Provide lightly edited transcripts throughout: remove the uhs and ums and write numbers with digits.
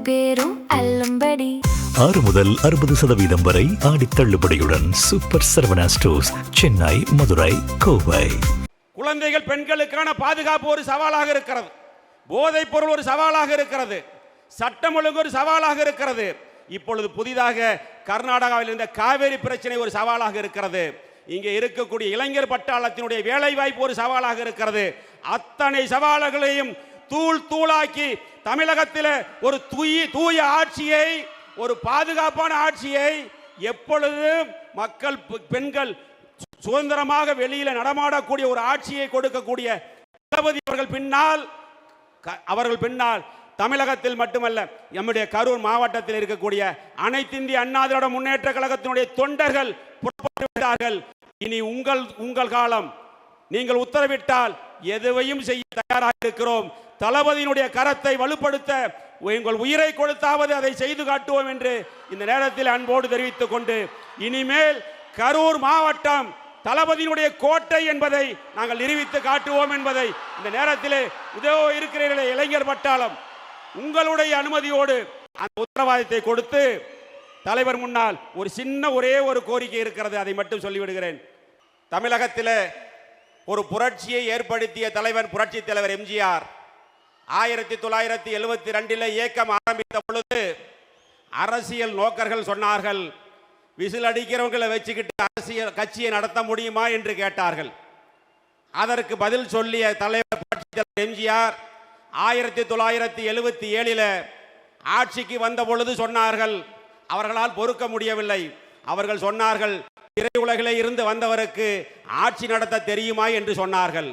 பேரும் அல்லும்படி 6 முதல் 60% வரை ஆடி தள்ளுபடியுடன் சூப்பர் சரவணா ஸ்டோர்ஸ், சென்னை, மதுரை, கோவை. குழந்தைகள் பெண்களுக்கான பாதுகாப்பு ஒரு சவாலாக இருக்கிறது. போதைப் பொருள் ஒரு சவாலாக இருக்கிறது. சட்டம் ஒழுங்கு ஒரு சவாலாக இருக்கிறது. இப்பொழுது புதிதாக கர்நாடகாவில் இருந்த காவேரி பிரச்சனை ஒரு சவாலாக இருக்கிறது. இங்கே இருக்கக்கூடிய இளைஞர் பட்டாளத்தினுடைய வேலை வாய்ப்பு ஒரு சவாலாக இருக்கிறது. அத்தனை சவால்களையும் தூள் தூளாக்கி தமிழகத்தில் ஒரு தூய ஆட்சியை, ஒரு பாதுகாப்பான ஆட்சியை, எப்பொழுது மக்கள் பெண்கள் சுதந்திரமாக வெளியில் நடமாடக்கூடிய ஒரு ஆட்சியை கொடுக்கக்கூடிய தளபதி அவர்கள் பின்னால் தமிழகத்தில் மட்டுமல்ல, நம்முடைய கரூர் மாவட்டத்தில் இருக்கக்கூடிய அனைத்து இந்திய அண்ணா திராவிட முன்னேற்ற கழகத்தினுடைய தொண்டர்கள் புறப்பட்டு விட்டார்கள். இனி உங்கள் காலம். நீங்கள் உத்தரவிட்டால் எதுவையும் செய்ய தயாராக இருக்கிறோம். தளபதியினுடைய கரத்தை வலுப்படுத்த உங்கள் உயிரை கொடுத்தாவது அதை செய்து காட்டுவோம் என்று இந்த நேரத்தில் அன்போடு தெரிவித்துக் கொண்டு, இனிமேல் கரூர் மாவட்டம் தளபதியினுடைய கோட்டை என்பதை நாங்கள் நிரூபித்து காட்டுவோம் என்பதை இந்த நேரத்தில் இருக்கிற இளைஞர் பட்டாளம் உங்களுடைய அனுமதியோடு அந்த உத்தரவாதத்தை கொடுத்து, தலைவர் முன்னால் ஒரே ஒரு கோரிக்கை இருக்கிறது, அதை மட்டும் சொல்லிவிடுகிறேன். தமிழகத்தில் ஒரு புரட்சியை ஏற்படுத்திய தலைவர் புரட்சி தலைவர் எம்ஜிஆர் 1972 இயக்கம் ஆரம்பித்த பொழுது அரசியல் நோக்கர்கள் சொன்னார்கள், விசில் அடிக்கிறவங்களை வச்சுக்கிட்டு அரசியல் கட்சியை நடத்த முடியுமா என்று கேட்டார்கள். அதற்கு பதில் சொல்லிய தலைவர் புரட்சி தலைவர் எம்ஜிஆர் 1977 ஆட்சிக்கு வந்த பொழுது சொன்னார்கள், அவர்களால் பொறுக்க முடியவில்லை. அவர்கள் சொன்னார்கள், திரையுலகிலே இருந்து வந்தவருக்கு ஆட்சி நடத்த தெரியுமா என்று சொன்னார்கள்.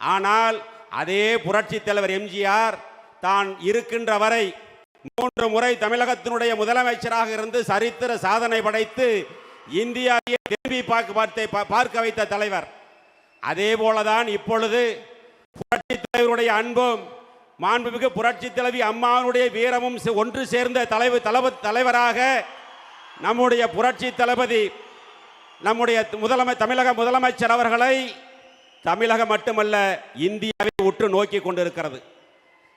ஆனால் அதே புரட்சி தலைவர் எம்ஜிஆர் தான் இருக்கின்ற வரை 3 முறை தமிழகத்தினுடைய முதலமைச்சராக இருந்து சரித்திர சாதனை படைத்து இந்தியாவை திரும்பி பார்க்க வைத்த தலைவர். அதே போலதான் இப்பொழுது புரட்சி தலைவருடைய அன்பும் மாண்புமிகு புரட்சி தலைவி அம்மாவுடைய வீரமும் ஒன்று சேர்ந்த தலைவராக நம்முடைய புரட்சி தளபதி, நம்முடைய தமிழக முதலமைச்சர் அவர்களை தமிழகம் மட்டுமல்ல இந்தியாவை உற்று நோக்கி கொண்டிருக்கிறது.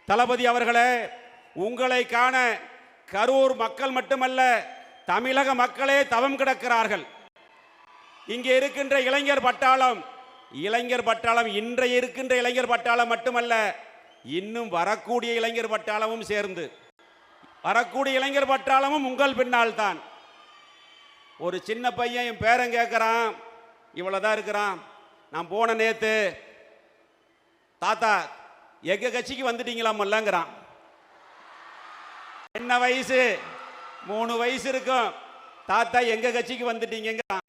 தளபதி அவர்களே, உங்களை காண கரூர் மக்கள் மட்டுமல்ல தமிழக மக்களே தவம் கிடக்கிறார்கள். இங்கே இருக்கின்ற இளைஞர் பட்டாளம் இன்றைய இருக்கின்ற இளைஞர் பட்டாளம் மட்டுமல்ல, இன்னும் வரக்கூடிய இளைஞர் பட்டாளமும் சேர்ந்து வரக்கூடிய இளைஞர் பட்டாளமும் உங்கள் பின்னால் தான். ஒரு சின்ன பையன் என் பேரன் கேட்குறான், இவ்வளோதான் இருக்கிறான். நான் போன நேற்று, தாத்தா எங்க கட்சிக்கு வந்துட்டீங்களாமல்லங்கிறான். என்ன வயசு? 3 வயசு இருக்கும். தாத்தா எங்க கட்சிக்கு வந்துட்டீங்கிறான்.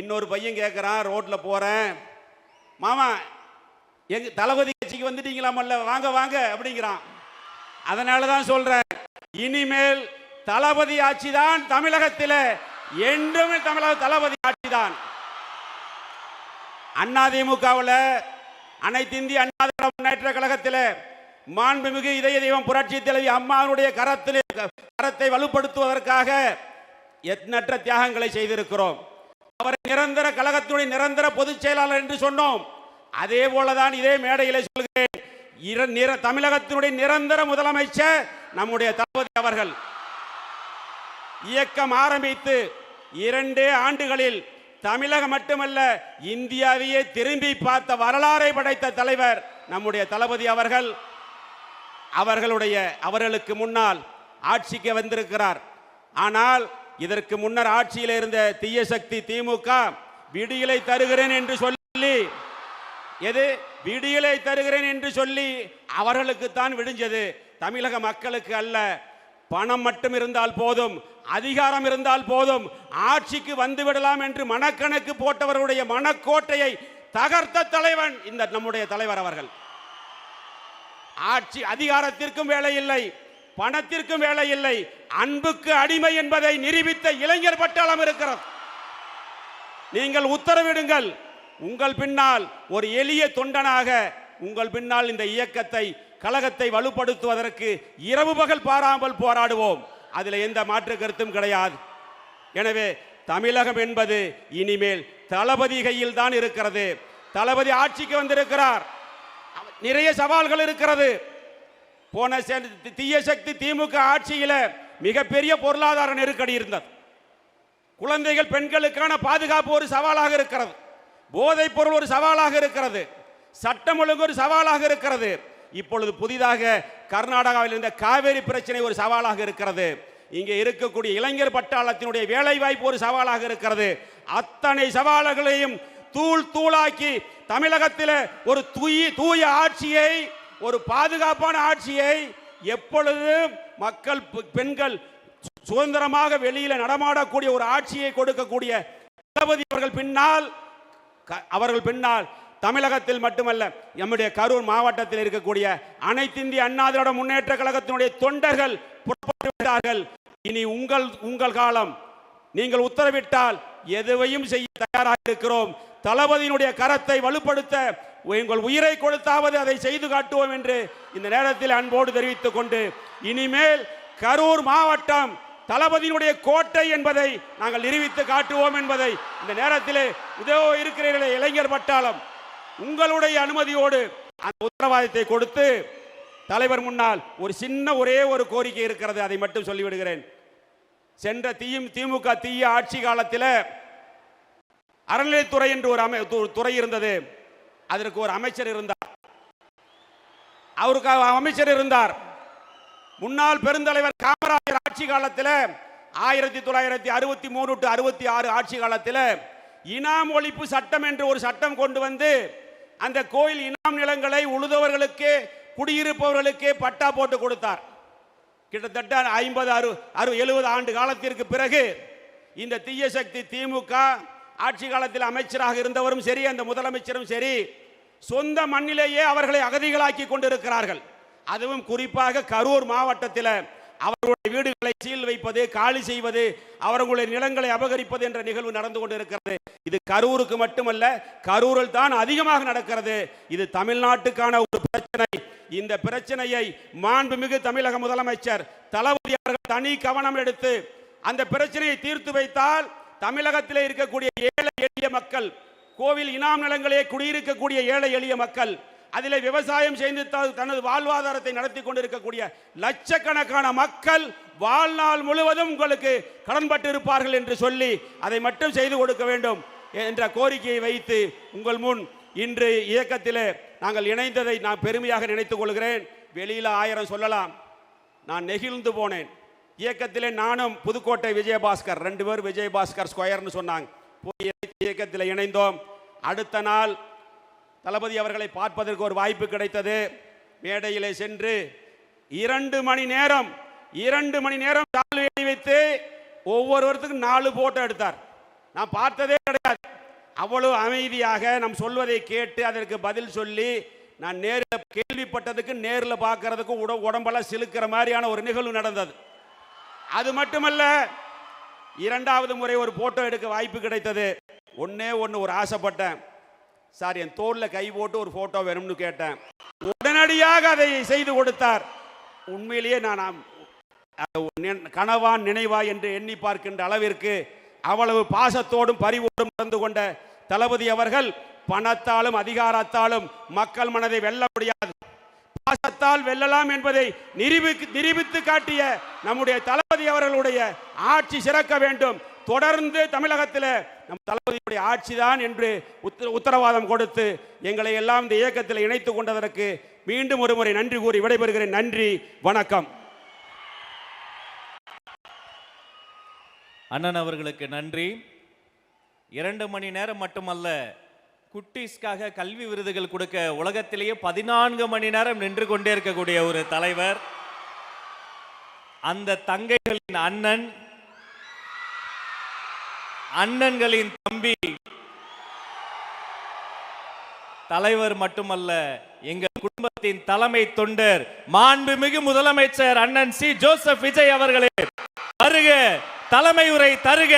இன்னொரு பையன் கேட்குறான், ரோட்டில் போகிறேன், மாமா எங்க தளபதி கட்சிக்கு வந்துட்டீங்களாமல்ல, வாங்க வாங்க அப்படிங்கிறான். அதனால தான் சொல்றேன், இனிமேல் தளபதி ஆட்சி தான் தமிழகத்தில், என்றுமே தளபதி ஆட்சி தான். அதிமுகவில் அனைத்து இந்திய அண்ணா திராவிட முன்னேற்ற கழகத்தில் மாண்புமிகு இதய தெய்வம் புரட்சி தலைவி அம்மாவுடைய கரத்தை வலுப்படுத்துவதற்காக எண்ணற்ற தியாகங்களை செய்திருக்கிறோம். அவரை நிரந்தர கழகத்துடைய நிரந்தர பொதுச் செயலாளர் என்று சொன்னோம். அதே போலதான் இதே மேடையில் சொல்கிறேன், தமிழகத்தினுடைய நிரந்தர முதலமைச்சர் நம்முடைய தளபதி அவர்கள். இயக்கம் ஆரம்பித்து 2 ஆண்டுகளில் தமிழகம் மட்டுமல்ல இந்தியாவையே திரும்பி பார்த்த வரலாறை படைத்த தலைவர் நம்முடைய தளபதி அவர்கள். அவர்களுக்கு முன்னால் ஆட்சிக்கு வந்திருக்கிறார். ஆனால் இதற்கு முன்னர் ஆட்சியில் இருந்த தீய சக்தி திமுக விடியலை தருகிறேன் என்று சொல்லி அவர்களுக்குத்தான் விடிஞ்சது, தமிழக மக்களுக்கு அல்ல. பணம் மட்டும் இருந்தால் போதும், அதிகாரம் இருந்தால் போதும், ஆட்சிக்கு வந்து விடலாம் என்று மனக்கணக்கு போட்டவர்களுடைய மனக்கோட்டையை தகர்த்த தலைவன் இந்த நம்முடைய தலைவர் அவர்கள். ஆட்சி அதிகாரத்திற்கும் வேலை இல்லை, பணத்திற்கும் வேலை இல்லை, அன்புக்கு அடிமை என்பதை நிரூபித்த இளைஞர் பட்டாளம் இருக்கிறது. நீங்கள் உத்தரவிடுங்கள். உங்கள் பின்னால் ஒரு எளிய தொண்டனாக உங்கள் பின்னால் இந்த இயக்கத்தை கழகத்தை வலுப்படுத்துவதற்கு இரவு பகல் பாராமல் போராடுவோம். அதில் எந்த மாற்று கருத்தும் கிடையாது. எனவே தமிழகம் என்பது இனிமேல் தளபதி கையில் தான் இருக்கிறது. தளபதி ஆட்சிக்கு வந்திருக்கிறார். நிறைய சவால்கள் இருக்கிறது. போன தீய சக்தி திமுக ஆட்சியில மிகப்பெரிய பொருளாதார நெருக்கடி இருந்தது. குழந்தைகள் பெண்களுக்கான பாதுகாப்பு ஒரு சவாலாக இருக்கிறது, போதைப் பொருள் ஒரு சவாலாக இருக்கிறது, சட்டம் ஒழுங்கு ஒரு சவாலாக இருக்கிறது. இப்பொழுது புதிதாக கர்நாடகாவில் இருந்த காவேரி பிரச்சனை ஒரு சவாலாக இருக்கிறது. இங்கே இருக்கக்கூடிய இளைஞர் பட்டாளத்தினுடைய வேலை வாய்ப்பு ஒரு சவாலாக இருக்கிறது. அத்தனை சவால்களையும் தூள் தூளாக்கி தமிழகத்தில் ஒரு தூய ஆட்சியை, ஒரு பாதுகாப்பான ஆட்சியை, எப்பொழுது மக்கள் பெண்கள் சுதந்திரமாக வெளியில நடமாடக்கூடிய ஒரு ஆட்சியை கொடுக்கக்கூடிய தளபதி அவர்கள் பின்னால் தமிழகத்தில் மட்டுமல்ல, நம்முடைய கரூர் மாவட்டத்தில் இருக்கக்கூடிய அனைத்து இந்திய அண்ணா திராவிட முன்னேற்ற கழகத்தினுடைய தொண்டர்கள் புறப்பட்டு விட்டார்கள். இனி உங்கள் காலம். நீங்கள் உத்தரவிட்டால் எதுவையும் செய்ய தயாராக இருக்கிறோம். தளபதியினுடைய கரத்தை வலுப்படுத்த உங்கள் உயிரை கொடுத்தாவது அதை செய்து காட்டுவோம் என்று இந்த நேரத்தில் அன்போடு தெரிவித்துக் கொண்டு, இனிமேல் கரூர் மாவட்டம் தளபதியினுடைய கோட்டை என்பதை நாங்கள் நிரூபித்து காட்டுவோம் என்பதை இந்த நேரத்தில் இருக்கிறீர்களே இளைஞர் பட்டாளம், உங்களுடைய அனுமதியோடு அந்த உத்தரவாதத்தை கொடுத்து தலைவர் முன்னால் ஒரு சின்ன ஒரே ஒரு கோரிக்கை இருக்கிறது, அதை மட்டும் சொல்லிவிடுகிறேன். சென்ற திமுக தீய ஆட்சி காலத்தில் அறநிலைத்துறை என்று ஒரு துறை இருந்தது. அதற்கு ஒரு அமைச்சர் இருந்தார். அமைச்சர் இருந்தார். முன்னாள் பெருந்தலைவர் காமராஜர் ஆட்சி காலத்தில் 1963 to 66 ஆட்சி காலத்தில் இனாம் ஒழிப்பு சட்டம் என்று ஒரு சட்டம் கொண்டு வந்து அந்த கோயில் இனாம் நிலங்களை உழுதவர்களுக்கு, குடியிருப்பவர்களுக்கு பட்டா போட்டு கொடுத்தார். கிட்டத்தட்ட 50, 60, 70 ஆண்டு காலத்திற்கு பிறகு இந்த தீய சக்தி திமுக ஆட்சி காலத்தில் அமைச்சராக இருந்தவரும் சரி, அந்த முதலமைச்சரும் சரி, சொந்த மண்ணிலேயே அவர்களை அகதிகளாக்கி கொண்டிருக்கிறார்கள். அதுவும் குறிப்பாக கரூர் மாவட்டத்தில் அவர்களுடைய வீடுகளை சீல் வைப்பது, காலி செய்வது, அவர்களுடைய நிலங்களை அபகரிப்பது என்ற நிகழ்வு நடந்து கொண்டிருக்கிறது. இது கரூருக்கு மட்டுமல்ல, கரூரில் தான் அதிகமாக நடக்கிறது. இது தமிழ்நாட்டுக்கான ஒரு பிரச்சனை. இந்த பிரச்சனையை மாண்புமிகு தமிழக முதலமைச்சர் தளபதி அவர்கள் தனி கவனம் எடுத்து அந்த பிரச்சனையை தீர்த்து வைத்தால் தமிழகத்தில் இருக்கக்கூடிய ஏழை எளிய மக்கள், கோவில் இனாம் நிலங்களே குடியிருக்கக்கூடிய ஏழை எளிய மக்கள், அதில் விவசாயம் செய்து தனது வாழ்வாதாரத்தை நடத்தி கொண்டிருக்கக்கூடிய லட்சக்கணக்கான மக்கள் வாழ்நாள் முழுவதும் உங்களுக்கு கடன்பட்டு இருப்பார்கள் என்று சொல்லி அதை மட்டும் செய்து கொடுக்க வேண்டும் என்ற கோரிக்கையை வைத்து உங்கள் முன் இன்று இயக்கத்தில் நாங்கள் இணைந்ததை நான் பெருமையாக நினைத்துக் கொள்கிறேன். வெளியில் 1000 சொல்லலாம், நான் நெகிழ்ந்து போனேன். இயக்கத்திலே நானும் புதுக்கோட்டை விஜயபாஸ்கர் 2 பேர் விஜயபாஸ்கர் ஸ்கொயர்னு சொன்னாங்க, போய் இயக்கத்தில் இணைந்தோம். அடுத்த நாள் தளபதி அவர்களை பார்ப்பதற்கு ஒரு வாய்ப்பு கிடைத்தது. மேடையிலே சென்று 2 மணி நேரம் சால்வை வைத்து ஒவ்வொருவருக்கும் 4 போட்டோ எடுத்தார். நான் பார்த்ததே கிடையாது. அவ்வளவு அமைதியாக நம் சொல்வதை கேட்டு அதற்கு பதில் சொல்லி, நான் நேரில் கேள்விப்பட்டதுக்கு நேரில் பார்க்கறதுக்கு உடம்பெல்லாம் சிலுக்கிற மாதிரியான ஒரு நிகழ்வு நடந்தது. அது மட்டுமல்ல, 2வது முறை ஒரு போட்டோ எடுக்க வாய்ப்பு கிடைத்தது. ஒன்னே ஒரு ஆசைப்பட்டேன், சார் என் தோளில் கை போட்டு ஒரு போட்டோ வேணும்னு கேட்டேன். உடனடியாக அதை செய்து கொடுத்தார். உண்மையிலேயே நான் கனவா நினைவா என்று எண்ணி பார்க்கின்ற அளவிற்கு அவ்வளவு பாசத்தோடும் பரிவோடும் நடந்து கொண்ட தளபதி அவர்கள் பணத்தாலும் அதிகாரத்தாலும் மக்கள் மனதை வெல்ல முடியாது, பாசத்தால் வெல்லலாம் என்பதை நிரூபித்து காட்டிய நம்முடைய தளபதி அவர்களுடைய ஆட்சி சிறக்க வேண்டும். தொடர்ந்து தமிழகத்தில் நம் தளபதியுடைய ஆட்சிதான் என்று உத்தரவாதம் கொடுத்து எங்களை எல்லாம் இந்த இயக்கத்தில் இணைத்துக் கொண்டதற்கு மீண்டும் ஒரு முறை நன்றி கூறி விடைபெறுகிறேன். நன்றி, வணக்கம். அண்ணன் அவர்களுக்கு நன்றி. 2 மணி நேரம் மட்டுமல்ல, குட்டீஸ்க்காக கல்வி விருதுகள் கொடுக்க உலகத்திலேயே 14 மணி நேரம் நின்று கொண்டே இருக்கக்கூடிய ஒரு தலைவர், அந்த தங்கைகளின் அண்ணன், அண்ணன்களின் தம்பி, தலைவர் மட்டுமல்ல, எங்கள் குடும்பத்தின் தலைமை தொண்டர், மாண்புமிகு முதலமைச்சர் அண்ணன் சி. ஜோசப் விஜய் அவர்களே, வருக, தலைமை உரை தருக.